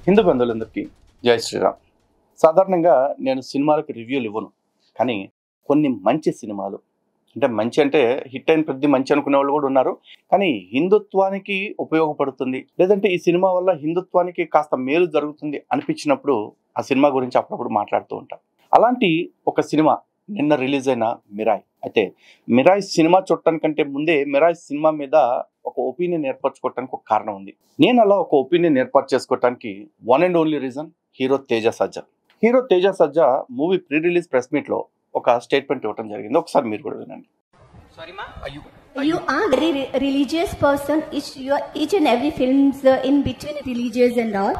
హిందూ బంధువులందరికీ జై శ్రీరామ్. సాధారణంగా నేను సినిమాలకు రివ్యూలు ఇవ్వను, కానీ కొన్ని మంచి సినిమాలు అంటే హిట్ అయిన ప్రతి మంచి అనుకునే వాళ్ళు కూడా ఉన్నారు. కానీ హిందుత్వానికి ఉపయోగపడుతుంది, లేదంటే ఈ సినిమా వల్ల హిందుత్వానికి కాస్త మేలు జరుగుతుంది అనిపించినప్పుడు ఆ సినిమా గురించి అప్పుడప్పుడు మాట్లాడుతూ ఉంటాను. అలాంటి ఒక సినిమా నిన్న రిలీజ్ అయిన మిరాయ్. అయితే మిరాయ్ సినిమా చూడటానికంటే ముందే మిరాయ్ సినిమా మీద ఒక ఒపీనియన్ ఏర్పరచుకోవటానికి ఒక కారణం ఉంది. నేను అలా ఒక ఒపీనియన్ ఏర్పాటు చేసుకోవటానికి one and only reason hero Teja Sajja. Hero Teja Sajja movie pre release press meet లో ఒక స్టేట్మెంట్ ఇవ్వడం జరిగింది. ఒకసారి మీరు కూడా వినండి. You are very religious person. Each and every films in between religious and all.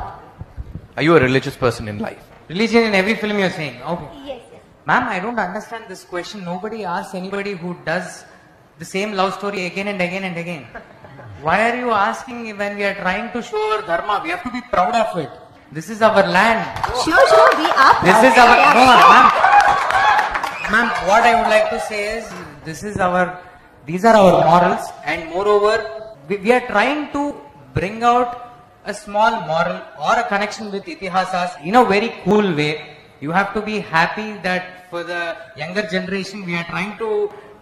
Are you a religious person in life? Religion in every film you're saying? Okay. Yes. Ma'am, I don't understand this question. Nobody asks anybody who does the same love story again and again and again. Why are you asking when we are trying to show our dharma? We have to be proud of it. This is our land. Sure, we are proud. This is our... No, ma'am. Ma'am, what I would like to say is, these are our morals, and moreover, we are trying to bring out a small moral or a connection with itihasas in a very cool way. You have to be happy that for the younger generation, we are trying to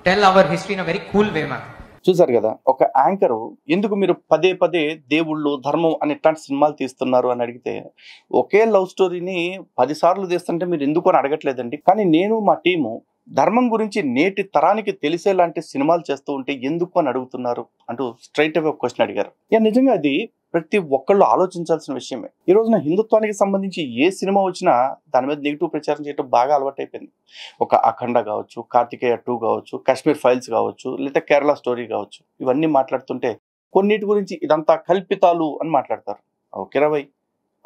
tell our history in a very cool way, ma'am. చూసారు కదా, ఒక anchor ఎందుకు మీరు పదే పదే దేవుళ్ళు ధర్మం అని ఇట్లాంటి సినిమాలు తీస్తున్నారు అని అడిగితే, ఒకే లవ్ స్టోరీని 10 సార్లు తీస్తుంటే మీరు ఎందుకు అని అడగట్లేదండి. కానీ నేను మా టీము ధర్మం గురించి నేటి తరానికి తెలిసేలాంటి సినిమాలు చేస్తూ ఉంటే ఎందుకు అని అడుగుతున్నారు అంటూ స్ట్రైట్ అవే క్వశ్చన్ అడిగారు. నిజంగా అది ప్రతి ఒక్కళ్ళు ఆలోచించాల్సిన విషయమే. ఈ రోజున హిందుత్వానికి సంబంధించి ఏ సినిమా వచ్చినా దాని మీద నెగిటివ్ ప్రచారం చేయడం బాగా అలవాటైపోయింది. ఒక అఖండ కావచ్చు, కార్తికేయ 2 కావచ్చు, కాశ్మీర్ ఫైల్స్ కావచ్చు, లేదా కేరళ స్టోరీ కావచ్చు, ఇవన్నీ మాట్లాడుతుంటే కొన్నిటి గురించి ఇదంతా కల్పితాలు అని మాట్లాడతారు. ఓకే రవై,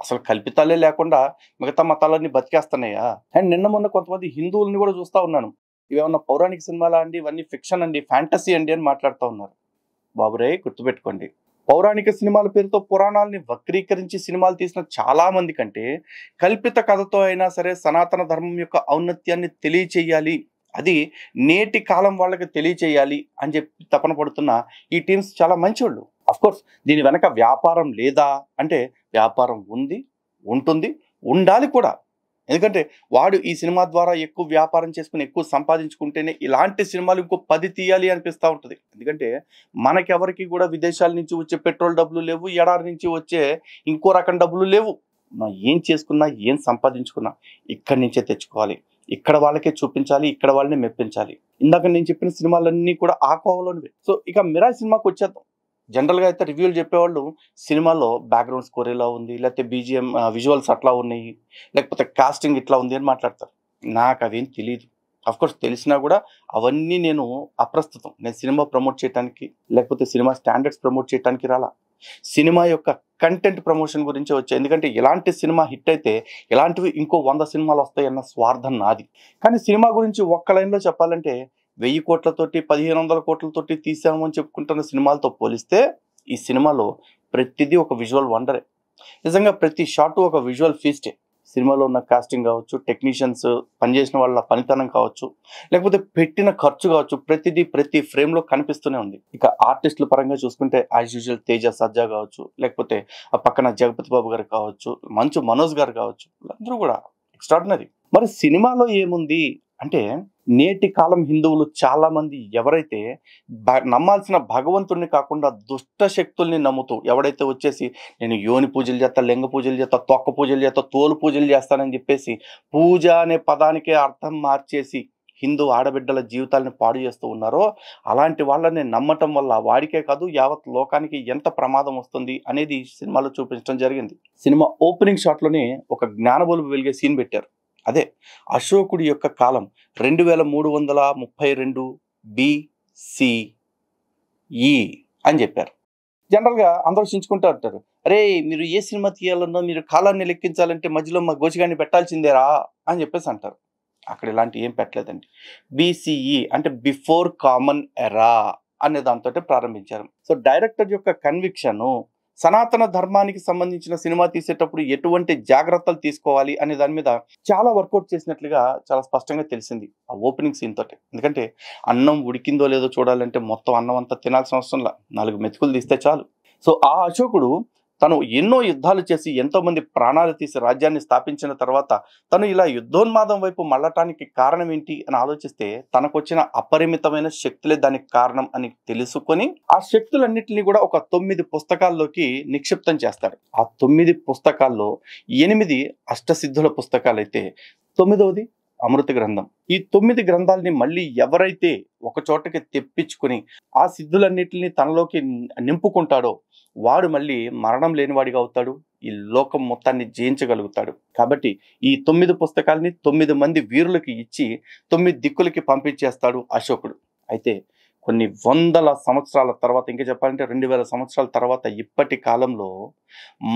అసలు కల్పితాలే లేకుండా మిగతా మతాలన్నీ బతికేస్తున్నాయా? అండ్ నిన్న మొన్న కొంతమంది హిందువుల్ని కూడా చూస్తూ ఉన్నాను, ఇవేమన్నా పౌరాణిక సినిమాలా అండి, ఇవన్నీ ఫిక్షన్ అండి, ఫ్యాంటసీ అండి అని మాట్లాడుతూ ఉన్నారు. బాబురే, గుర్తుపెట్టుకోండి, పౌరాణిక సినిమాల పేరుతో పురాణాలని వక్రీకరించి సినిమాలు తీసిన చాలా మంది కంటే కల్పిత కథతో అయినా సరే సనాతన ధర్మం యొక్క ఔన్నత్యాన్ని తెలియచేయాలి, అది నేటి కాలం వాళ్ళకి తెలియచేయాలి అని చెప్పి తపన పడుతున్న ఈ టీమ్స్ చాలా మంచివాళ్ళు. అఫ్కోర్స్ దీని వెనక వ్యాపారం లేదా అంటే వ్యాపారం ఉంది, ఉంటుంది, ఉండాలి కూడా. ఎందుకంటే వాడు ఈ సినిమా ద్వారా ఎక్కువ వ్యాపారం చేసుకుని ఎక్కువ సంపాదించుకుంటేనే ఇలాంటి సినిమాలు ఇంకో 10 తీయాలి అనిపిస్తూ ఉంటుంది. ఎందుకంటే మనకెవరికి కూడా విదేశాల నుంచి వచ్చే పెట్రోల్ డబ్బులు లేవు, ఎడారి నుంచి వచ్చే ఇంకో రకం డబ్బులు లేవు. ఏం చేసుకున్నా ఏం సంపాదించుకున్నా ఇక్కడి నుంచే తెచ్చుకోవాలి, ఇక్కడ వాళ్ళకే చూపించాలి, ఇక్కడ వాళ్ళని మెప్పించాలి. ఇందాక నేను చెప్పిన సినిమాలన్నీ కూడా ఆ కోవలోనివే. సో ఇక మిరాయ్ సినిమాకి వచ్చేద్దాం. జనరల్గా అయితే రివ్యూలు చెప్పేవాళ్ళు సినిమాలో బ్యాక్గ్రౌండ్ స్కోర్ ఇలా ఉంది, లేకపోతే బీజిఎం విజువల్స్ అట్లా ఉన్నాయి, లేకపోతే కాస్టింగ్ ఇట్లా ఉంది అని మాట్లాడతారు. నాకు అవేం తెలియదు. అఫ్కోర్స్ తెలిసినా కూడా అవన్నీ నేను అప్రస్తుతం. నేను సినిమా ప్రమోట్ చేయడానికి లేకపోతే సినిమా స్టాండర్డ్స్ ప్రమోట్ చేయడానికి రాలా, సినిమా యొక్క కంటెంట్ ప్రమోషన్ గురించి వచ్చాయి. ఎందుకంటే ఇలాంటి సినిమా హిట్ అయితే ఇలాంటివి ఇంకో 100 సినిమాలు వస్తాయన్న స్వార్థం నాది. కానీ సినిమా గురించి ఒక్క లైన్లో చెప్పాలంటే 1000 కోట్లతోటి 1500 కోట్లతోటి తీసాము అని చెప్పుకుంటున్న సినిమాలతో పోలిస్తే ఈ సినిమాలో ప్రతిదీ ఒక విజువల్ వండరే. నిజంగా ప్రతి షాట్ ఒక విజువల్ ఫీస్టే. సినిమాలో ఉన్న కాస్టింగ్ కావచ్చు, టెక్నీషియన్స్ పనిచేసిన వాళ్ళ పనితనం కావచ్చు, లేకపోతే పెట్టిన ఖర్చు కావచ్చు, ప్రతిదీ ప్రతి ఫ్రేమ్లో కనిపిస్తూనే ఉంది. ఇక ఆర్టిస్టుల పరంగా చూసుకుంటే యాజ్ యూజువల్ తేజ సజ్జా కావచ్చు, లేకపోతే ఆ పక్కన జగపతి బాబు గారు కావచ్చు, మంచు మనోజ్ గారు కావచ్చు, అందరూ కూడా ఎక్స్ట్రాడినరీ. మరి సినిమాలో ఏముంది అంటే, నేటి కాలం హిందువులు చాలా మంది ఎవరైతే నమ్మాల్సిన భగవంతుడిని కాకుండా దుష్ట శక్తుల్ని నమ్ముతూ ఎవడైతే వచ్చేసి నేను యోని పూజలు చేస్తా, లింగ పూజలు చేస్తా, తొక్క పూజలు చేస్తా, తోలు పూజలు చేస్తానని చెప్పేసి పూజ అనే పదానికే అర్థం మార్చేసి హిందూ ఆడబిడ్డల జీవితాలను పాడు చేస్తూ ఉన్నారో, అలాంటి వాళ్ళని నమ్మటం వల్ల వాడికే కాదు యావత్ లోకానికి ఎంత ప్రమాదం వస్తుంది అనేది సినిమాలో చూపించడం జరిగింది. సినిమా ఓపెనింగ్ షాట్లోనే ఒక జ్ఞానబలుపు వెలిగే సీన్ పెట్టారు. అదే అశోకుడి యొక్క కాలం 2332 BCE అని చెప్పారు. జనరల్గా అందరూ చించుకుంటూ ఉంటారు, అరే మీరు ఏ సినిమా తీయాలన్నా మీరు కాలాన్ని లెక్కించాలంటే మధ్యలో మా గోచిగాన్ని పెట్టాల్సిందేరా అని చెప్పేసి అంటారు. అక్కడ ఇలాంటి ఏం పెట్టలేదండి. BCE అంటే బిఫోర్ కామన్ ఎరా అనే దాంతో ప్రారంభించారు. సో డైరెక్టర్ యొక్క కన్విక్షను సనాతన ధర్మానికి సంబంధించిన సినిమా తీసేటప్పుడు ఎటువంటి జాగ్రత్తలు తీసుకోవాలి అనే దాని మీద చాలా వర్కౌట్ చేసినట్లుగా చాలా స్పష్టంగా తెలిసింది ఆ ఓపెనింగ్ సీన్ తోటి. ఎందుకంటే అన్నం ఉడికిందో లేదో చూడాలంటే మొత్తం అన్నం అంతా తినాల్సిన అవసరంలా 4 మెతుకులు తీస్తే చాలు. సో ఆ అశోకుడు తను ఎన్నో యుద్ధాలు చేసి ఎంతో మంది ప్రాణాలు తీసి రాజ్యాన్ని స్థాపించిన తర్వాత తను ఇలా యుద్ధోన్మాదం వైపు మళ్ళటానికి కారణం ఏంటి అని ఆలోచిస్తే తనకొచ్చిన అపరిమితమైన శక్తులే దానికి కారణం అని తెలుసుకొని ఆ శక్తులన్నింటినీ కూడా ఒక 9 పుస్తకాల్లోకి నిక్షిప్తం చేస్తాడు. ఆ 9 పుస్తకాల్లో 8 అష్టసిద్ధుల పుస్తకాలైతే 9వది అమృత గ్రంథం. ఈ 9 గ్రంథాలని మళ్ళీ ఎవరైతే ఒక చోటకి తెప్పించుకుని ఆ సిద్ధులన్నిటిని తనలోకి నింపుకుంటాడో వాడు మళ్ళీ మరణం లేనివాడిగా అవుతాడు, ఈ లోకం మొత్తాన్ని జయించగలుగుతాడు. కాబట్టి ఈ 9 పుస్తకాలని 9 మంది వీరులకి ఇచ్చి 9 దిక్కులకి పంపించేస్తాడు అశోకుడు. అయితే కొన్ని వందల సంవత్సరాల తర్వాత, ఇంకా చెప్పాలంటే 2000 సంవత్సరాల తర్వాత ఇప్పటి కాలంలో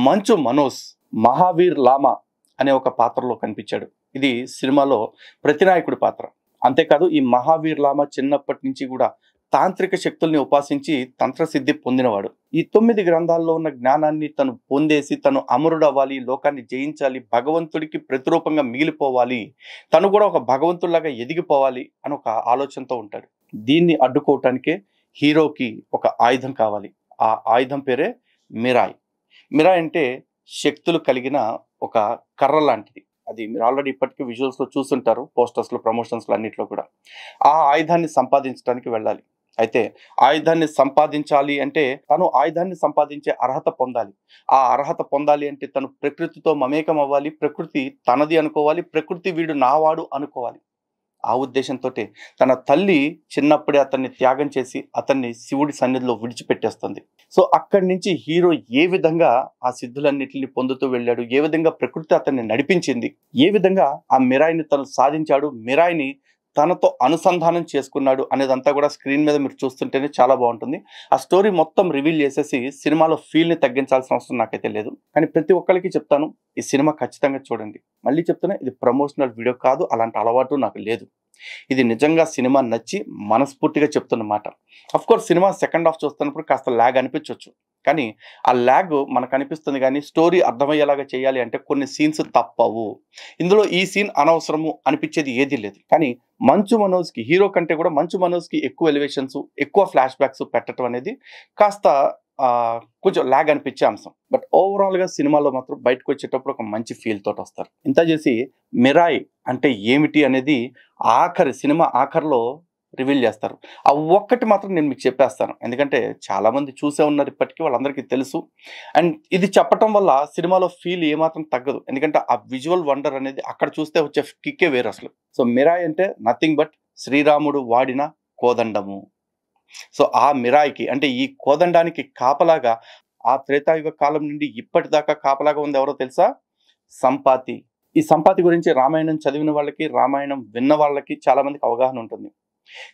మంచు మనోజ్ మహావీర్ లామా అనే ఒక పాత్రలో కనిపించాడు. ఇది సినిమాలో ప్రతినాయకుడి పాత్ర. అంతేకాదు ఈ మహావీర్ లామా చిన్నప్పటి నుంచి కూడా తాంత్రిక శక్తుల్ని ఉపాసించి తంత్రసిద్ధి పొందినవాడు. ఈ 9 గ్రంథాల్లో ఉన్న జ్ఞానాన్ని తను పొందేసి తను అమరుడు అవ్వాలి, లోకాన్ని జయించాలి, భగవంతుడికి ప్రతిరూపంగా మిగిలిపోవాలి, తను కూడా ఒక భగవంతుడిలాగా ఎదిగిపోవాలి అని ఒక ఆలోచనతో ఉంటాడు. దీన్ని అడ్డుకోవటానికే హీరోకి ఒక ఆయుధం కావాలి. ఆ ఆయుధం పేరే మిరాయ్. మిరాయ్ అంటే శక్తులు కలిగిన ఒక కర్ర లాంటిది. అది మీరు ఆల్రెడీ ఇప్పటికీ విజువల్స్లో చూస్తుంటారు, పోస్టర్స్లో, ప్రమోషన్స్లో అన్నింటిలో కూడా. ఆ ఆయుధాన్ని సంపాదించడానికి వెళ్ళాలి. అయితే ఆయుధాన్ని సంపాదించాలి అంటే తను ఆయుధాన్ని సంపాదించే అర్హత పొందాలి. ఆ అర్హత పొందాలి అంటే తను ప్రకృతితో మమేకం అవ్వాలి, ప్రకృతి తనది అనుకోవాలి, ప్రకృతి వీడు నావాడు అనుకోవాలి. ఆ ఉద్దేశంతో తన తల్లి చిన్నప్పుడే అతన్ని త్యాగం చేసి అతన్ని శివుడి సన్నిధిలో విడిచిపెట్టేస్తుంది. సో అక్కడి నుంచి హీరో ఏ విధంగా ఆ సిద్ధులన్నింటినీ పొందుతూ వెళ్ళాడు, ఏ విధంగా ప్రకృతి అతన్ని నడిపించింది, ఏ విధంగా ఆ మిరాయిని తను సాధించాడు, మిరాయిని తనతో అనుసంధానం చేసుకున్నాడు అనేదంతా కూడా స్క్రీన్ మీద మీరు చూస్తుంటేనే చాలా బాగుంటుంది. ఆ స్టోరీ మొత్తం రివీల్ చేసేసి సినిమాలో ఫీల్ని తగ్గించాల్సిన అవసరం నాకైతే లేదు. కానీ ప్రతి ఒక్కరికి చెప్తాను, ఈ సినిమా ఖచ్చితంగా చూడండి. మళ్ళీ చెప్తున్నా, ఇది ప్రమోషనల్ వీడియో కాదు, అలాంటి అలవాటు నాకు లేదు. ఇది నిజంగా సినిమా నచ్చి మనస్ఫూర్తిగా చెప్తున్నమాట. అఫ్కోర్స్ సినిమా సెకండ్ హాఫ్ చూస్తున్నప్పుడు కాస్త ల్యాగ్ అనిపించవచ్చు, కానీ ఆ ల్యాగ్ మనకు అనిపిస్తుంది. కానీ స్టోరీ అర్థమయ్యేలాగా చేయాలి అంటే కొన్ని సీన్స్ తప్పవు. ఇందులో ఈ సీన్ అనవసరము అనిపించేది ఏదీ లేదు. కానీ మంచు మనోజ్కి, హీరో కంటే కూడా మంచు మనోజ్కి ఎక్కువ ఎలివేషన్స్, ఎక్కువ ఫ్లాష్ బ్యాక్స్ పెట్టడం అనేది కాస్త కొంచెం ల్యాగ్ అనిపించే అంశం. బట్ ఓవరాల్గా సినిమాలో మాత్రం బయటకు వచ్చేటప్పుడు ఒక మంచి ఫీల్ తోటి వస్తారు. ఇంత చేసి మిరాయ్ అంటే ఏమిటి అనేది సినిమా ఆఖరిలో రివీల్ చేస్తారు. ఆ ఒక్కటి మాత్రం నేను మీకు చెప్పేస్తాను, ఎందుకంటే చాలామంది చూసే ఉన్నారు ఇప్పటికీ, వాళ్ళందరికీ తెలుసు. అండ్ ఇది చెప్పటం వల్ల సినిమాలో ఫీల్ ఏమాత్రం తగ్గదు, ఎందుకంటే ఆ విజువల్ వండర్ అనేది అక్కడ చూస్తే వచ్చే కిక్కే వేరు అసలు. సో మిరాయ్ అంటే నథింగ్ బట్ శ్రీరాముడు వాడిన కోదండము. సో ఆ మిరాయికి అంటే ఈ కోదండానికి కాపలాగా ఆ త్రేతాయుగ కాలం నుండి ఇప్పటిదాకా కాపలాగా ఉంది ఎవరో తెలుసా? సంపాతి. ఈ సంపాతి గురించి రామాయణం చదివిన వాళ్ళకి, రామాయణం విన్న వాళ్ళకి చాలా మందికి అవగాహన ఉంటుంది.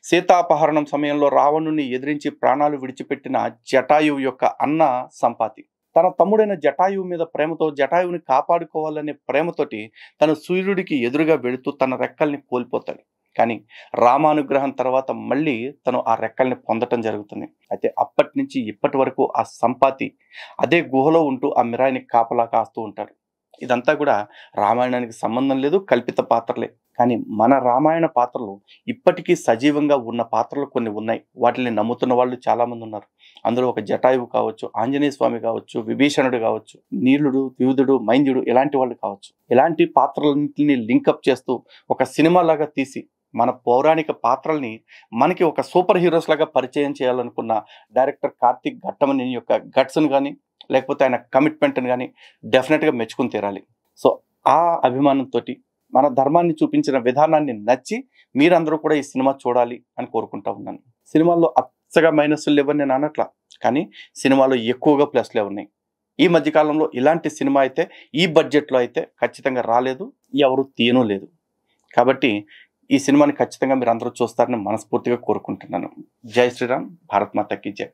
సీతాపహరణం సమయంలో రావణుని ఎదిరించి ప్రాణాలు విడిచిపెట్టిన జటాయువు యొక్క అన్న సంపాతి. తన తమ్ముడైన జటాయువు మీద ప్రేమతో, జటాయువుని కాపాడుకోవాలనే ప్రేమతోటి తను సూర్యుడికి ఎదురుగా వెళుతూ తన రెక్కల్ని కోల్పోతాడు. కానీ రామానుగ్రహం తర్వాత మళ్ళీ తను ఆ రెక్కల్ని పొందటం జరుగుతుంది. అయితే అప్పటి నుంచి ఇప్పటి వరకు ఆ సంపాతి అదే గుహలో ఉంటూ ఆ మిరాయిని కాపలా కాస్తూ ఉంటాడు. ఇదంతా కూడా రామాయణానికి సంబంధం లేదు, కల్పిత పాత్రలే. కానీ మన రామాయణ పాత్రలు ఇప్పటికీ సజీవంగా ఉన్న పాత్రలు కొన్ని ఉన్నాయి. వాటిని నమ్ముతున్న వాళ్ళు చాలామంది ఉన్నారు. అందులో ఒక జటాయువు కావచ్చు, ఆంజనేయ స్వామి కావచ్చు, విభీషణుడు కావచ్చు, నీలుడు, ద్యూదుడు, మైంద్యుడు, ఇలాంటి వాళ్ళు కావచ్చు. ఇలాంటి పాత్రలన్నింటినీ లింకప్ చేస్తూ ఒక సినిమా లాగా తీసి మన పౌరాణిక పాత్రల్ని మనకి ఒక సూపర్ హీరోస్ లాగా పరిచయం చేయాలనుకున్న డైరెక్టర్ కార్తిక్ ఘట్టమనేని యొక్క గట్స్ను కానీ, లేకపోతే ఆయన కమిట్మెంట్ని కానీ డెఫినెట్గా మెచ్చుకుని తీరాలి. సో ఆ అభిమానంతో మన ధర్మాన్ని చూపించిన విధానాన్ని నచ్చి మీరందరూ కూడా ఈ సినిమా చూడాలి అని కోరుకుంటా ఉన్నాను. సినిమాల్లో అచ్చగా మైనస్లు లేవని నేను అనట్లా, కానీ సినిమాలో ఎక్కువగా ప్లస్లే ఉన్నాయి. ఈ మధ్యకాలంలో ఇలాంటి సినిమా అయితే ఈ బడ్జెట్లో అయితే ఖచ్చితంగా రాలేదు, ఎవరు తీయనూ లేదు. కాబట్టి ఈ సినిమాని ఖచ్చితంగా మీరు అందరూ చూస్తారని మనస్ఫూర్తిగా కోరుకుంటున్నాను. జై శ్రీరామ్, భారత్ మాతా కీ జై.